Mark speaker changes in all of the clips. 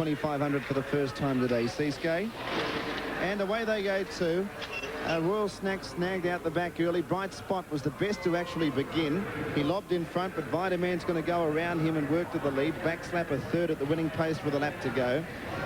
Speaker 1: 2500 for the first time today, Seascape. And away they go too. Royal Snack snagged out the back early. Bright Spot was the best to actually begin. He lobbed in front, but Vitaman's going to go around him and work to the lead. Backslapper third at the winning pace with a lap to go.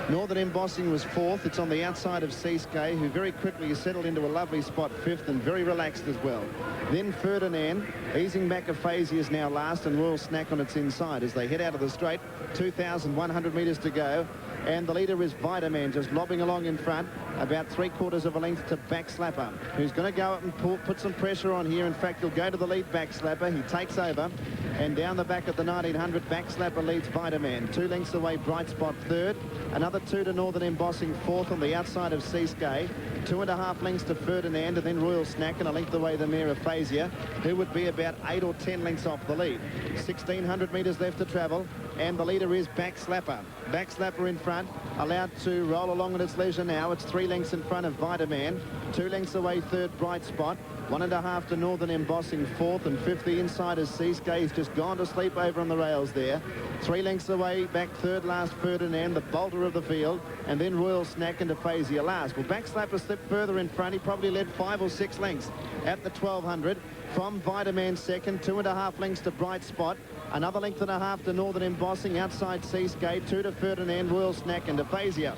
Speaker 1: Northern Embossing was fourth. It's on the outside of Seascape, who very quickly has settled into a lovely spot fifth and very relaxed as well. Then Ferdinand, easing back Aphasia is now last, and Royal Snack on its inside as they head out of the straight. 2,100 metres to go. And the leader is Vitaman, just lobbing along in front, about 3/4 of a length to Backslapper, who's going to go up and put some pressure on here. In fact, he'll go to the lead, Backslapper. He takes over, and down the back at the 1900, Backslapper leads Vitaman. 2 lengths away, Bright Spot third. Another 2 to Northern Embossing fourth on the outside of Seascape. 2.5 lengths to Ferdinand, and then Royal Snack, and a length away the mare Aphasia, who would be about 8 or 10 lengths off the lead. 1,600 metres left to travel, and the leader is Backslapper. Backslapper in front, allowed to roll along at its leisure now. It's 3 lengths in front of Vitaman. 2 lengths away third, Bright Spot. 1.5 to Northern Embossing fourth, and fifth the inside is Seascape. He's just gone to sleep over on the rails there. 3 lengths away back third last Ferdinand, the bolter of the field, and then Royal Snack and Aphasia last. Well, Backslapper slipped further in front. He probably led 5 or 6 lengths at the 1200 from Vitaman second. 2.5 lengths to Bright Spot. Another length and a half to Northern Embossing outside Seascape. 2 to Ferdinand, Royal Snack and Aphasia.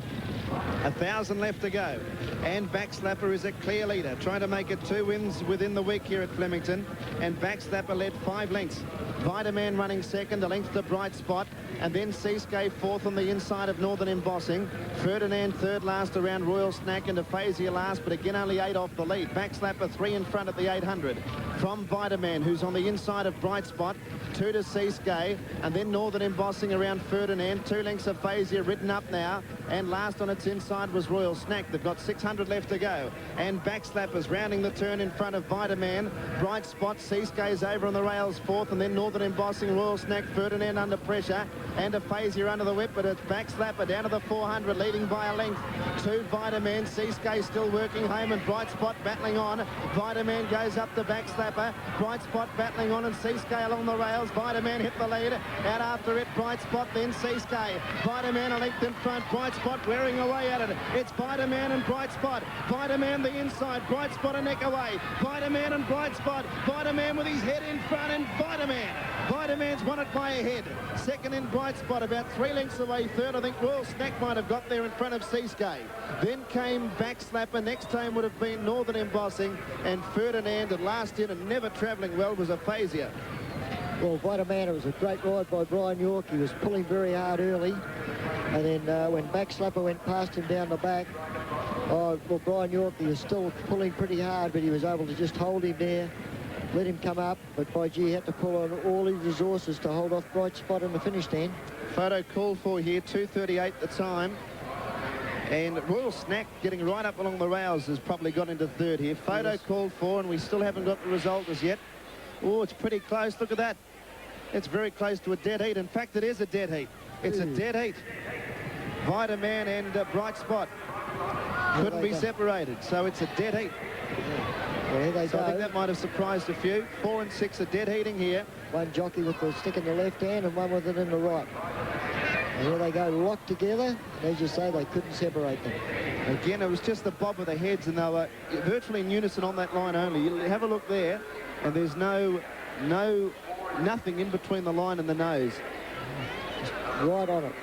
Speaker 1: 1,000 left to go, and Backslapper is a clear leader, trying to make it 2 wins within the week here at Flemington, and Backslapper led 5 lengths. Vitaman running second, a length to Bright Spot, and then Seascape fourth on the inside of Northern Embossing. Ferdinand third last around Royal Snack, and Aphasia last, but again only 8 off the lead. Backslapper 3 in front at the 800 from Vitaman, who's on the inside of Bright Spot. 2 to Seascape, and then Northern Embossing around Ferdinand. 2 lengths Aphasia ridden up now, and last on its inside was Royal Snack. They've got 600 left to go, and Backslapper's rounding the turn in front of Vitaman. Bright Spot, Seascape's over on the rails fourth, and then Northern Embossing, Royal Snack, Ferdinand under pressure, and Aphasia under the whip, but it's Backslapper down to the 400, leading by a length to Vitaman. Seascape still working home, and Bright Spot battling on. Vitaman goes up to Backslapper. Bright Spot battling on, and Seascape along the rails. Vitaman hit the lead. Out after it, Bright Spot, then Seascape. Vitaman a length in front. Bright Spot wearing away at it. It's Vitaman and Bright Spot. Vitaman the inside. Bright Spot a neck away. Vitaman and Bright Spot. Vitaman with his head in front, and Vitaman's won it by a head. Second in Bright Spot, about 3 lengths away. Third, I think Royal Snack might have got there in front of Seascape. Then came Backslapper. Next time would have been Northern Embossing, and Ferdinand, and last in and never travelling well was Aphasia.
Speaker 2: Well, Vitaman, it was a great ride by Brian York. He was pulling very hard early, and then when Backslapper went past him down the back, well, Brian York, he was still pulling pretty hard, but he was able to just hold him there, let him come up, but by gee, he had to pull on all his resources to hold off Bright Spot in the finish stand.
Speaker 1: Photo called for here, 2:38 the time. And Royal Snack getting right up along the rails has probably got into third here. Photo
Speaker 2: Yes.
Speaker 1: called for, and we still haven't got the result as yet. Oh, it's pretty close. Look at that. It's very close to a dead heat. In fact, it is a dead heat. It's a dead heat. Vitaman and Bright Spot couldn't be separated, so it's a dead heat.
Speaker 2: There they
Speaker 1: So
Speaker 2: go.
Speaker 1: I think that might have surprised a few. 4 and 6 are dead heating here.
Speaker 2: One jockey with the stick in the left hand and one with it in the right. And here they go, locked together. And as you say, they couldn't separate them.
Speaker 1: Again, it was just the bob of the heads, and they were virtually in unison on that line only. You have a look there, and there's nothing in between the line and the nose.
Speaker 2: Just right on it.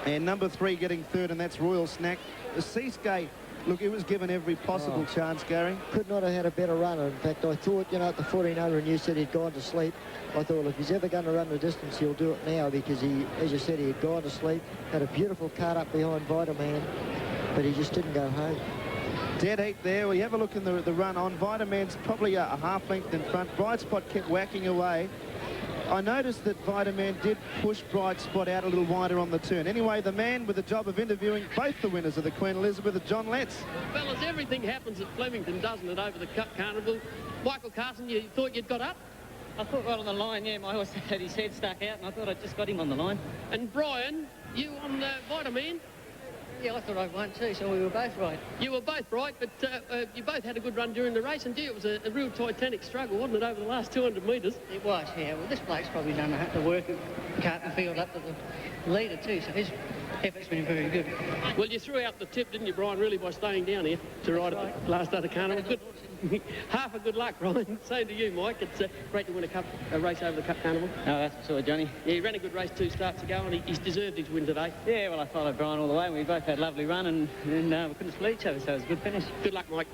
Speaker 1: And number 3 getting third, and that's Royal Snack. The Seascape, look, it was given every possible chance, Gary.
Speaker 2: Could not have had a better runner. In fact, I thought, you know, at the 1400, and you said he'd gone to sleep. I thought, if he's ever going to run the distance, he'll do it now, because he, as you said, he had gone to sleep. Had a beautiful cut up behind Vitaman, but he just didn't go home.
Speaker 1: Dead heat there. Well, you have a look in the run on. Vitaman's probably a half length in front. Bright Spot kept whacking away. I noticed that Vitaman did push Bright Spot out a little wider on the turn. Anyway, the man with the job of interviewing both the winners of the Queen Elizabeth, John Letts.
Speaker 3: Well, fellas, everything happens at Flemington, doesn't it, over the Cup Carnival? Michael Carson, you thought you'd got up?
Speaker 4: I thought right on the line, yeah. My horse had his head stuck out, and I thought I just got him on the line.
Speaker 3: And Brian, you on Vitaman?
Speaker 4: Yeah, I thought I won too, so we were both right.
Speaker 3: You were both right, but you both had a good run during the race, and gee, it was a real titanic struggle, wasn't it, over the last 200 metres?
Speaker 4: It was, yeah. Well, this bloke's probably done the work of carting the field up to the leader too, so he's Effort's been very good.
Speaker 3: Well, you threw out the tip, didn't you, Brian, really, by staying down here to ride at the last day of the carnival. Good. Half a good luck, Brian. Same to you, Mike. It's great to win a race over the Cup Carnival.
Speaker 4: No, that's for sure, Johnny.
Speaker 3: Yeah, he ran a good race 2 starts ago, and he's deserved his win today.
Speaker 4: Yeah, well, I followed Brian all the way. We both had a lovely run, and we couldn't split each other, so it was a good finish.
Speaker 3: Good luck, Mike.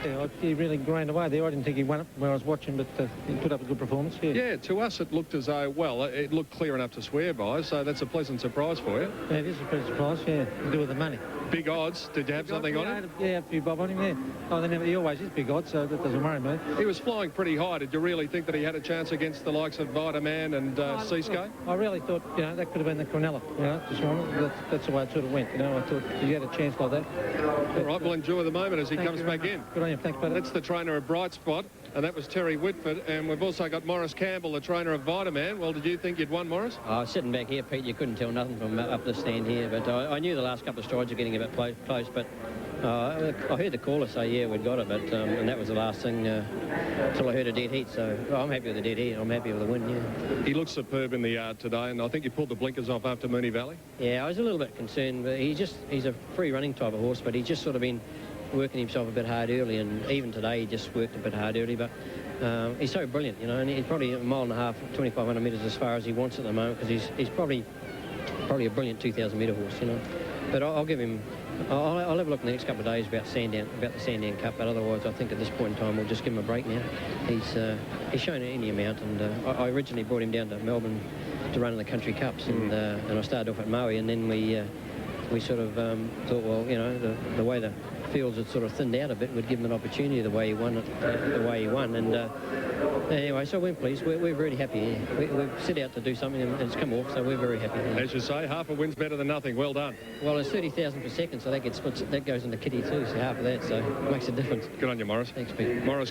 Speaker 5: Yeah, he really ground away there. I didn't think he won it when I was watching, but he put up a good performance.
Speaker 6: Yeah, to us it looked as though, well, it looked clear enough to swear by, so that's a pleasant surprise for you.
Speaker 5: Yeah, it is a pretty surprise, yeah, to do with the money.
Speaker 6: Big odds. Did you have something on it?
Speaker 5: Yeah, a few bob on him there. Oh, he always is big odds, so that doesn't worry me.
Speaker 6: He was flying pretty high. Did you really think that he had a chance against the likes of Vita and Seascape?
Speaker 5: I really thought, that could have been the Cronulla, this morning. That's the way it sort of went, I thought he had a chance like that.
Speaker 6: All right, we'll enjoy the moment as he comes back in.
Speaker 5: Good on you, thanks, buddy.
Speaker 6: That's the trainer of Bright Spot, and that was Terry Whitford, and we've also got Morris Campbell, the trainer of Vita Man. Well, did you think you'd won, Morris?
Speaker 7: Sitting back here, Pete, you couldn't tell nothing from up the stand here, but I knew the last couple of strides were getting a bit close, but I heard the caller say, yeah, we'd got it, but and that was the last thing until I heard a dead heat, so I'm happy with the dead heat. I'm happy with the win, yeah.
Speaker 6: He looks superb in the yard today, and I think he pulled the blinkers off after Moonee Valley.
Speaker 7: Yeah, I was a little bit concerned, but he's a free running type of horse, but he's just sort of been working himself a bit hard early, and even today he just worked a bit hard early, but he's so brilliant, and he's probably a mile and a half, 2,500 metres as far as he wants at the moment, because he's probably a brilliant 2,000 metre horse, But I'll give him. I'll have a look in the next couple of days about the Sandown Cup, but otherwise I think at this point in time we'll just give him a break now. He's shown any amount, and I originally brought him down to Melbourne to run in the Country Cups, and I started off at Maui, and then we sort of thought, well, the way the fields had sort of thinned out a bit, we'd give him an opportunity the way he won it, and anyway, so we're pleased. We're really happy. We've set out to do something, and it's come off, so we're very happy.
Speaker 6: As you say, half a win's better than nothing. Well done.
Speaker 7: Well, it's 30,000 per second, so that goes in the kitty too, so half of that, so it makes a difference.
Speaker 6: Good on you, Morris.
Speaker 7: Thanks, Pete.
Speaker 6: Morris